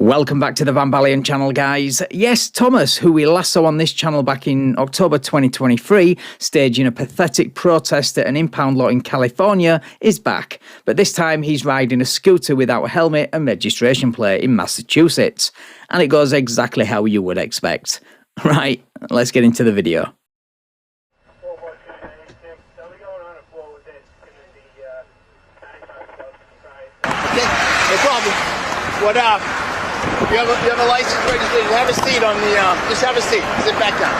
Welcome back to the Van Balian channel, guys. Yes, Thomas, who we last saw on this channel back in October 2023, staging a pathetic protest at an impound lot in California, is back. But this time he's riding a scooter without a helmet and registration plate in Massachusetts. And it goes exactly how you would expect. Right, let's get into the video. Okay, no problem. What up? You have a license registration. Have a seat on the, just have a seat. Sit back down.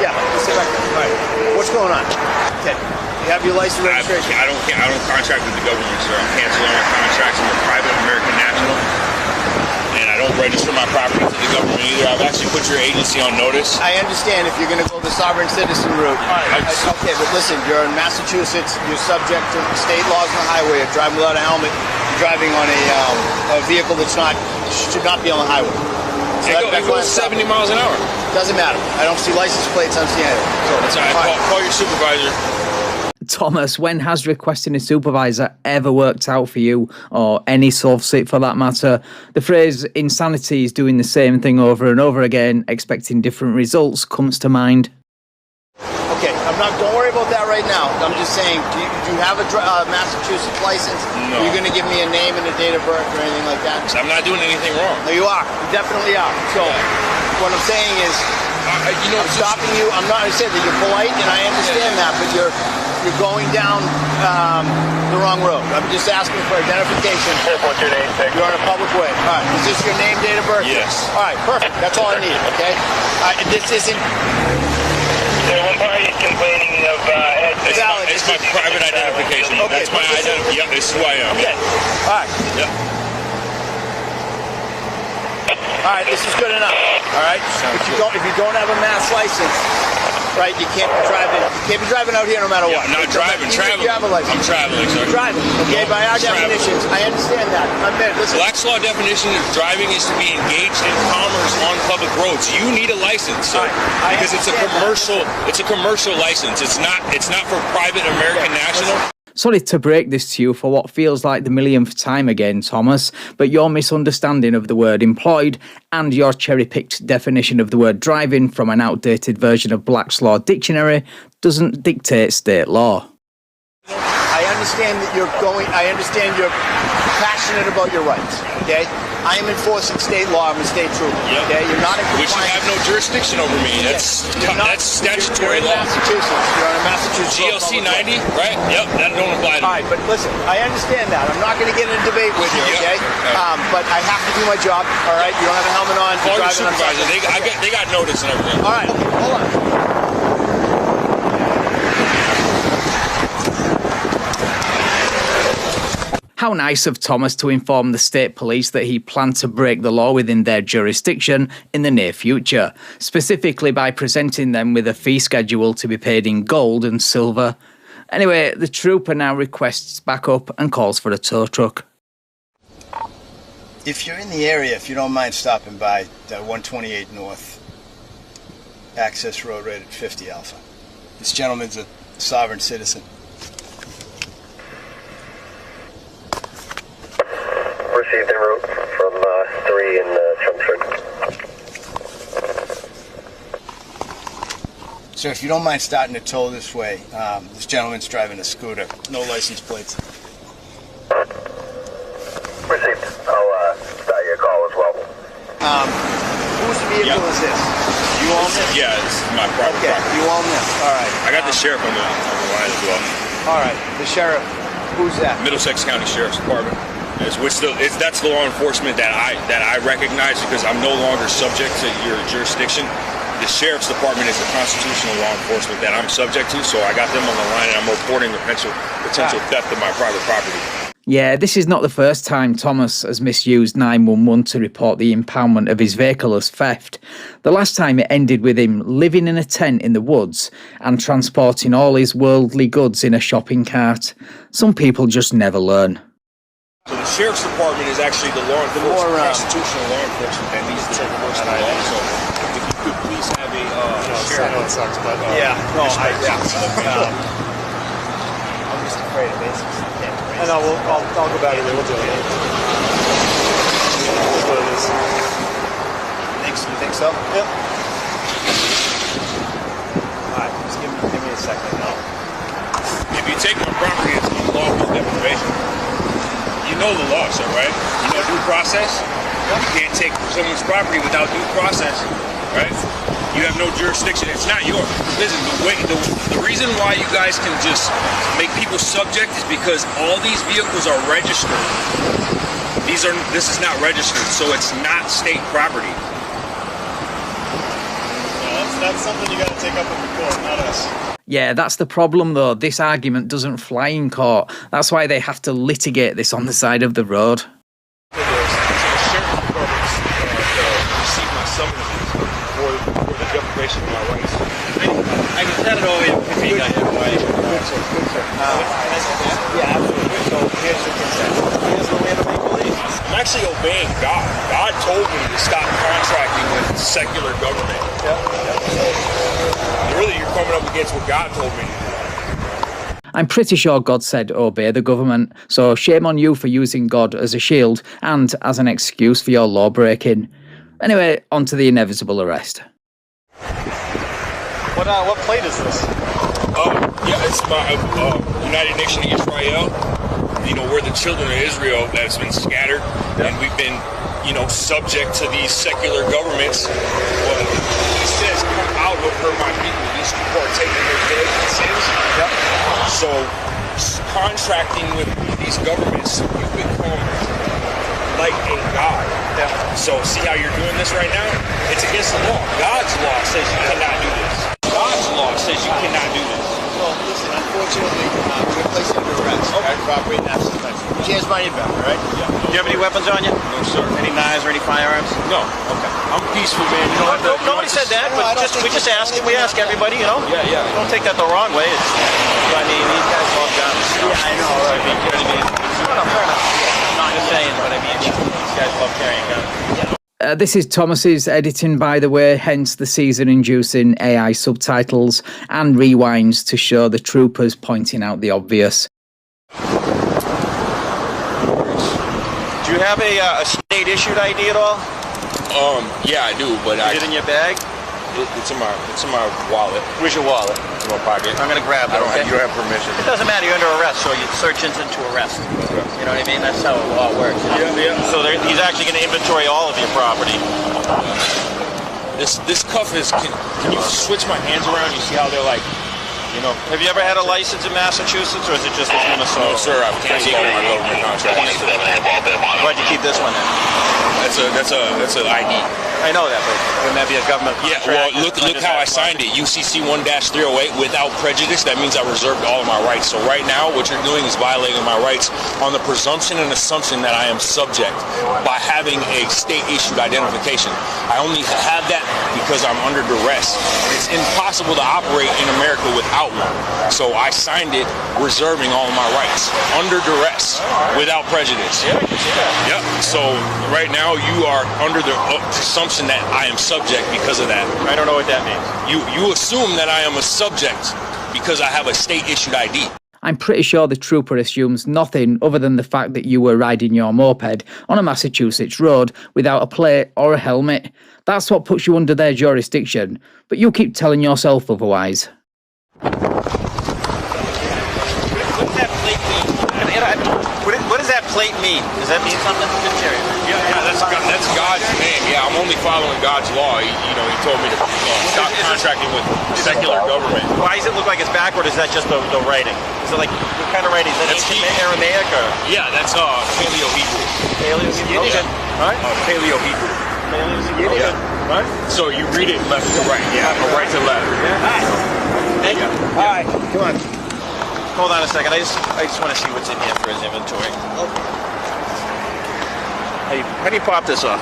Yeah, just sit back down. All right. What's going on? Okay. You have your license registration. I don't contract with the government, sir. I'm canceling my contracts. I'm a private American national. And I don't register my property to the government either. I've actually put your agency on notice. I understand if you're going to go the sovereign citizen route. Okay, but listen, you're in Massachusetts. You're subject to state laws on the highway. You're driving without a helmet. You're driving on a vehicle that's should not be on the highway. So it goes 70 miles an hour. Doesn't matter. I don't see license plates. I'm seeing it. So that's all right. Call your supervisor. Thomas, when has requesting a supervisor ever worked out for you, or any sourceit for that matter? The phrase insanity is doing the same thing over and over again, expecting different results, comes to mind. Okay, don't worry about that right now. I'm just saying, do you have a Massachusetts license? No. Are you going to give me a name and a date of birth or anything like that? I'm not doing anything wrong. No, you are. You definitely are. So, what I'm saying is, I'm stopping you. I'm not. I said that you're polite, and I understand that, but you're going down the wrong road. I'm just asking for identification. You're on a public way. All right. Is this your name, date of birth? Yes. All right. Perfect. That's all I need. Okay. This isn't. One party is complaining of it's my private identification. Okay, that's my identity. Yep, this is who I am. Okay. All right. Yep. All right, this is good enough. All right. If you don't have a mass license, right, you can't be driving. You can't be driving out here no matter what. I'm not driving. Traveling. You have a license. I'm traveling, sir. Driving. Okay, by our definitions, I understand that. Listen. Black's law definition of driving is to be engaged in commerce on public roads. You need a license, sir, because it's a commercial. It's a commercial license. It's not for private American national. Sorry to break this to you for what feels like the millionth time again, Thomas, but your misunderstanding of the word employed and your cherry-picked definition of the word driving from an outdated version of Black's Law Dictionary doesn't dictate state law. I understand that I understand you're passionate about your rights, okay? I am enforcing state law. I'm a state trooper, okay? You're not in compliance. Which you have no jurisdiction over me. That's statutory law. Massachusetts. You're on a Massachusetts GLC 90, right? Yep, that don't apply to me. All right, but listen, I understand that. I'm not going to get in a debate with you, okay? But I have to do my job, all right? You don't have a helmet on. Call your supervisor. They got notice and everything. All right, okay, hold on. How nice of Thomas to inform the state police that he planned to break the law within their jurisdiction in the near future, specifically by presenting them with a fee schedule to be paid in gold and silver. Anyway, the trooper now requests backup and calls for a tow truck. If you're in the area, if you don't mind stopping by 128 North, Access Road rated 50 Alpha. This gentleman's a sovereign citizen. Received en route from 3 in Chelmsford. Sir, if you don't mind starting to tow this way, this gentleman's driving a scooter. No license plates. Received. I'll start your call as well. Whose vehicle is this? You own this? Yeah, it's my private property. You own this. All right. I got the sheriff on the line as well. All right. The sheriff. Who's that? Middlesex County Sheriff's Department. That's the law enforcement that I recognize because I'm no longer subject to your jurisdiction. The Sheriff's Department is the constitutional law enforcement that I'm subject to, so I got them on the line and I'm reporting the potential theft of my private property. Yeah, this is not the first time Thomas has misused 911 to report the impoundment of his vehicle as theft. The last time it ended with him living in a tent in the woods and transporting all his worldly goods in a shopping cart. Some people just never learn. So the Sheriff's Department is actually the most constitutional law enforcement that needs to enforce the law. So if you could please have a sheriff. I know it sucks, but I'm just afraid of basics. I know. I'll go back and we'll do it. what it is. You think so? Yep. Alright, just give me a second now. If you take my property, it's unlawful deprivation. You know the law, sir, right? You know due process? You can't take someone's property without due process, right? You have no jurisdiction. It's not yours. Listen, the reason why you guys can just make people subject is because all these vehicles are registered. This is not registered, so it's not state property. Yeah, that's something you got to take up with the court, not us. Yeah, that's the problem though. This argument doesn't fly in court. That's why they have to litigate this on the side of the road. The sheriff's department received my summonses for the deprivation of my rights. I can send it over if you got your way. Good, sir. Good, sir. Yeah, absolutely. So here's your consent. Here's the way to make believe. I'm actually obeying God. God told me to stop contracting with secular government. Really, you're coming up against what God told me to do. I'm pretty sure God said obey the government, so shame on you for using God as a shield and as an excuse for your law breaking. Anyway, on to the inevitable arrest. What plate is this? Yeah, it's my United Nation of Israel. You know, we're the children of Israel that's been scattered, and we've been, subject to these secular governments. Well, it says, "Come out of her, my people." These people are taking their dead sins. So, contracting with these governments, you become like a god. So, see how you're doing this right now? It's against the law. God's law says you cannot do this. God's law says you cannot do this. Well, listen, unfortunately, we're placing under arrest. Okay. For operating absent country. Chance by your family, right? Yeah. Do you have any weapons on you? No, sir. Any knives or any firearms? No. Okay. I'm peaceful, man. You know what? Nobody said that, but we just ask it. We ask everybody, Yeah. Don't take that the wrong way. I mean, these guys love guns. Yeah, I know. Right. You know what I mean? No, fair enough. I'm not just saying, but I mean, these guys love carrying guns. This is Thomas's editing, by the way, hence the season-inducing AI subtitles and rewinds to show the troopers pointing out the obvious. Do you have a state-issued ID at all? Yeah, I do, but Is it in your bag? It's in my wallet. Where's your wallet? It's in my pocket. I'm gonna grab it. Okay? You don't have permission. It doesn't matter. You're under arrest, so you search engine to arrest. You know what I mean? That's how the law works. Yeah. So he's actually going to inventory all of your property. This cuff is. Can you switch my hands around? You see how they're like, Have you ever had a license in Massachusetts, or is it just this Minnesota? No, sir. I've canceled all my government contracts. Why'd you keep this one then? That's an ID. I know that, but wouldn't that be a government contract? Yeah, well, look how I signed it. UCC 1-308 without prejudice. That means I reserved all of my rights. So right now, what you're doing is violating my rights on the presumption and assumption that I am subject by having a state-issued identification. I only have that because I'm under duress. It's impossible to operate in America without one. So I signed it reserving all of my rights under duress without prejudice. Yeah, I can see that. Yep. So right now you are under the presumption that I am subject because of that. I don't know what that means. You assume that I am a subject because I have a state-issued ID. I'm pretty sure the trooper assumes nothing other than the fact that you were riding your moped on a Massachusetts road without a plate or a helmet. That's what puts you under their jurisdiction, but you keep telling yourself otherwise. What does that plate mean? Does that mean something? Yeah, that's God's name. Yeah, I'm only following God's law. He told me to stop contracting with secular government. Why does it look like it's backward? Is that just the writing? Is it like, what kind of writing? Is that Aramaic or? Yeah, that's Paleo-Hebrew. Paleo-Hebrew? Okay. All right. Paleo-Hebrew. Paleo-Hebrew? Yeah. All right. So you read it left to right. Yeah, from right to left. Yeah. All right. Thank you. All right, come on. Hold on a second. I just want to see what's in here for his inventory. How do you pop this off?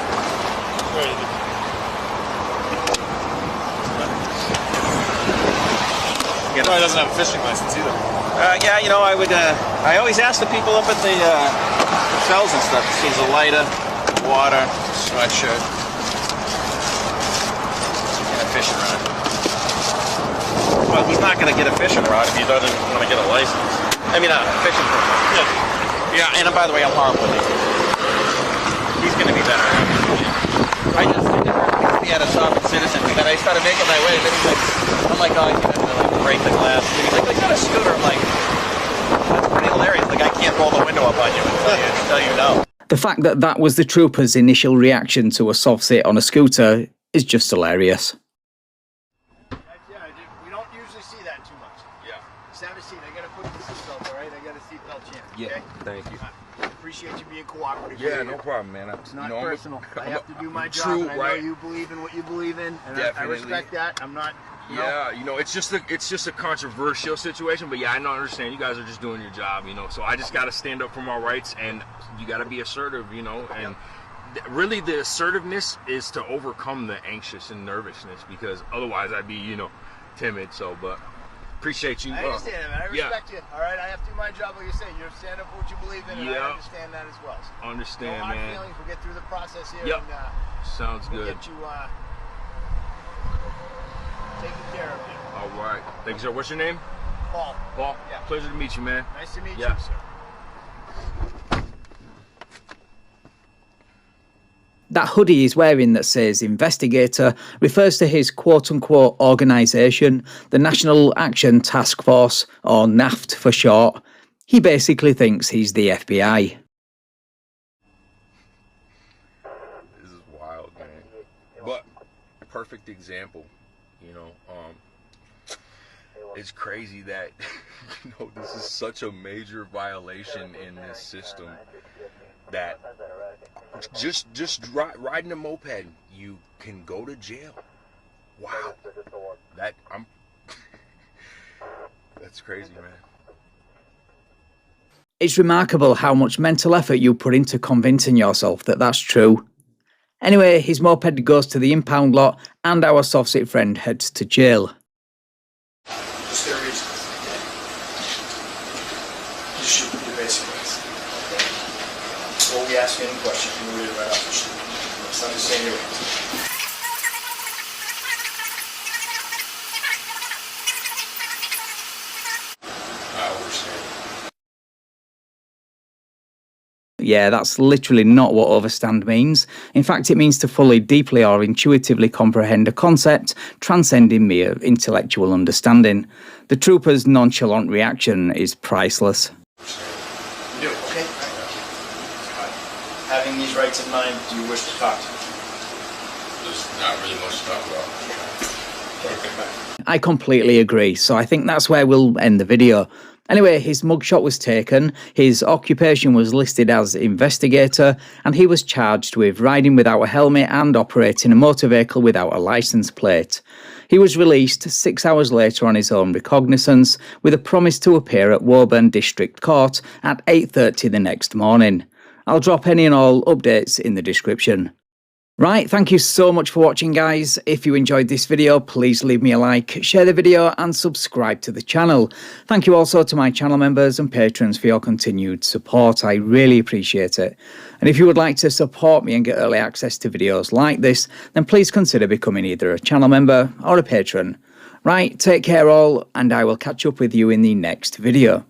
He doesn't have a fishing license either. Yeah, I would. I always ask the people up at the cells and stuff. This is a lighter, water, sweatshirt, and a fishing rod. Well, he's not going to get a fishing rod if he doesn't want to get a license. I mean, a fishing permit. Yeah, and by the way, I'm horrible with it. He's going to be better. I didn't realize he had a sovereign citizen. And then I started making my way. And then he's like, oh my God, you have to like break the glass. And he's like, I got a scooter. I'm like, that's pretty hilarious. Like, I can't roll the window up on you and tell you no. The fact that that was the trooper's initial reaction to a soft sit on a scooter is just hilarious. Yeah, we don't usually see that too much. Yeah. Just have a seat. I gotta put the seatbelt, all right? I got a seatbelt chance. Yeah. Okay? Thank you. I appreciate you being cooperative. Yeah, no problem, man. It's not personal. I have to do my job. True, and I know you believe in what you believe in, and I respect that. I'm not. Yeah, you know, it's just a controversial situation, but yeah, I don't understand. You guys are just doing your job, you know. So I just got to stand up for my rights, and you got to be assertive, you know. And really, the assertiveness is to overcome the anxious and nervousness, because otherwise I'd be, you know, timid. So, but appreciate you. I understand it, man. I respect you. All right, I have to do my job, like you say. You stand up for what you believe in, and I understand that as well. So, understand, no hard man. feelings. We'll get through the process here. Yep. And, sounds we'll good. Get you taken care of. You. All right. Thank you, sir. What's your name? Paul. Paul. Yeah. Pleasure to meet you, man. Nice to meet Yeah. you, sir. That hoodie he's wearing that says investigator refers to his quote-unquote organisation, the National Action Task Force, or NAFT for short. He basically thinks he's the FBI. This is wild, man. But perfect example, you know. It's crazy that you know this is such a major violation in this system that just riding a moped, you can go to jail. Wow, that's crazy, man. It's remarkable how much mental effort you put into convincing yourself that that's true. Anyway, his moped goes to the impound lot and our soft sit friend heads to jail. Just their reasons. Just shoot the basic ones. Before we ask you any questions, you read it right off the sheet. Let's understand your answer. I understand. Yeah, that's literally not what overstand means. In fact, it means to fully, deeply or intuitively comprehend a concept, transcending mere intellectual understanding. The trooper's nonchalant reaction is priceless. You do, okay? Having these rights in mind, do you wish to talk to me? There's not really much to talk about. Okay. I completely agree, so I think that's where we'll end the video. Anyway, his mugshot was taken, his occupation was listed as investigator, and he was charged with riding without a helmet and operating a motor vehicle without a licence plate. He was released 6 hours later on his own recognizance, with a promise to appear at Woburn District Court at 8:30 the next morning. I'll drop any and all updates in the description. Right, thank you so much for watching, guys. If you enjoyed this video, please leave me a like, share the video and subscribe to the channel. Thank you also to my channel members and patrons for your continued support. I really appreciate it. And if you would like to support me and get early access to videos like this, then please consider becoming either a channel member or a patron. Right, take care all, and I will catch up with you in the next video.